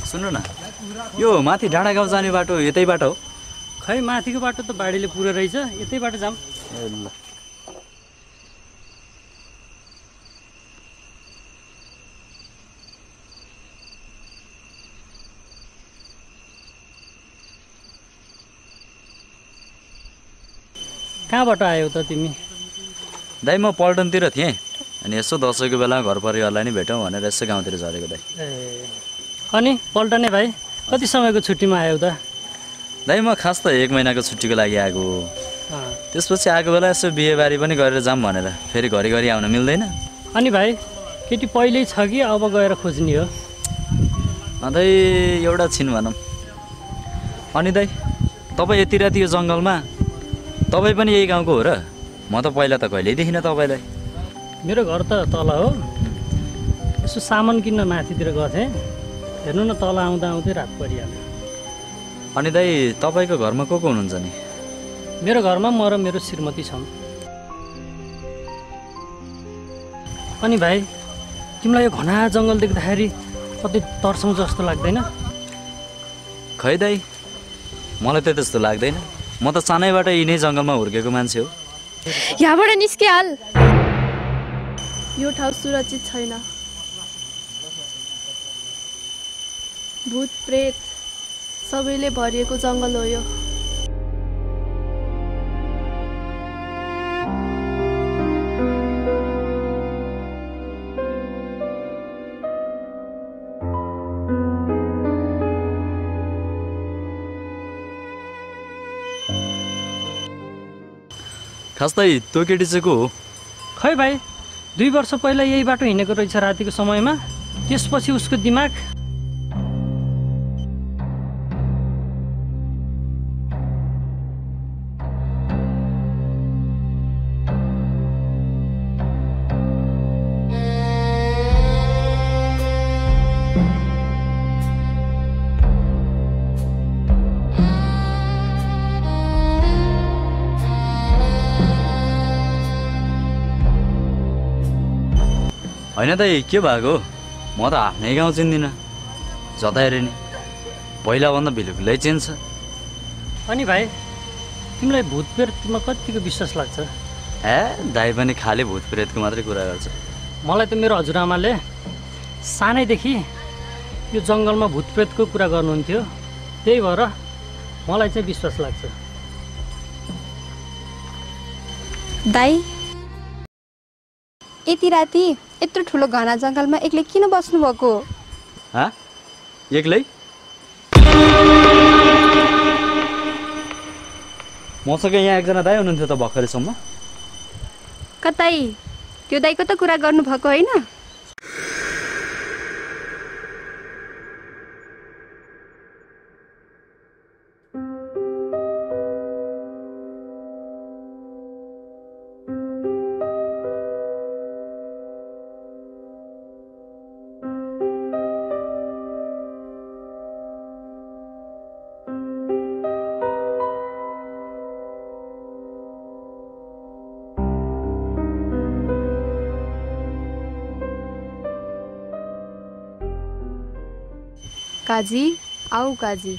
सुन्नु न, यो माथि डाँडा गाउँ जाने बाटो यतै बाटो हो? खै माथिको बाटो त बाढीले पुरो रहेछ, यतै बाटो जाम। ए ल। कहाँबाट आयौ त तिमी? दाइ म पल्टनतिर थिएँ, अनि यसो दसैँको बेला घर परिवारलाई नि भेटौँ भनेर यसो गाउँतिर झरेको दाइ। ए अनि पल्टने भाइ कति समयको छुट्टीमा आयौ त? दाइ म खास त 1 महिनाको छुट्टीको लागि आएको हो। त्यसपछि आएको बेला यसो बिहेबारी पनि गरेर जाऊँ भनेर, फेरि घरिघरि आउन मिल्दैन। अनि भाइ केटी पहिल्यै छ कि अब गएर खोज्ने हो? दाइ एउटा छिन् भनौँ। अनि दाइ तपाईँ यति राति यो जङ्गलमा, तपाईँ पनि यही गाउँको हो र? म त पहिला त कहिल्यै देखिनँ तपाईँलाई। मेरो घर त तल हो, यसो सामान किन्न माथितिर गएको थिएँ, हेर्नु न तल आउँदा आउँदै रात परिहाल्यो। अनि दाइ तपाईँको घरमा को हुनुहुन्छ नि? मेरो घरमा म र मेरो श्रीमती छौँ। अनि भाइ तिमीलाई यो घना जङ्गल देख्दाखेरि कतै तर्साउँछ जस्तो लाग्दैन? खै दाइ मलाई त त्यस्तो लाग्दैन, म त सानैबाट यिनै जङ्गलमा हुर्केको मान्छे हो। यहाँबाट निस्किहाल, यो ठाउँ सुरक्षित छैन। भूत प्रेत सबैले भरिएको जङ्गल हो यो। खास दाइ त्यो केटी चाहिँ को हो? खै भाइ 2 वर्ष पहिला यही बाटो हिँडेको रहेछ रातिको समयमा, त्यसपछि उसको दिमाग होइन दाइ के भएको? म त आफ्नै गाउँ चिन्दिनँ, जता हेरेँ नि पहिलाभन्दा बिल्कुलै चेन्ज छ। अनि भाइ तिमीलाई भूत प्रेतमा कतिको विश्वास लाग्छ? दाइ पनि खालि भूत प्रेतको मात्रै कुरा गर्छ। मलाई त मेरो हजुरआमाले सानैदेखि यो जङ्गलमा भूत प्रेतको कुरा गर्नुहुन्थ्यो, त्यही भएर मलाई चाहिँ विश्वास लाग्छ। दाइ यति राति यत्रो ठुलो घना जङ्गलमा एक्लै किन बस्नु भएको? एक्लै? मसँग यहाँ एकजना दाइ हुनुहुन्थ्यो त भर्खरैसम्म। कतै त्यो दाइको त कुरा गर्नु भएको होइन? काजी आऊ काजी।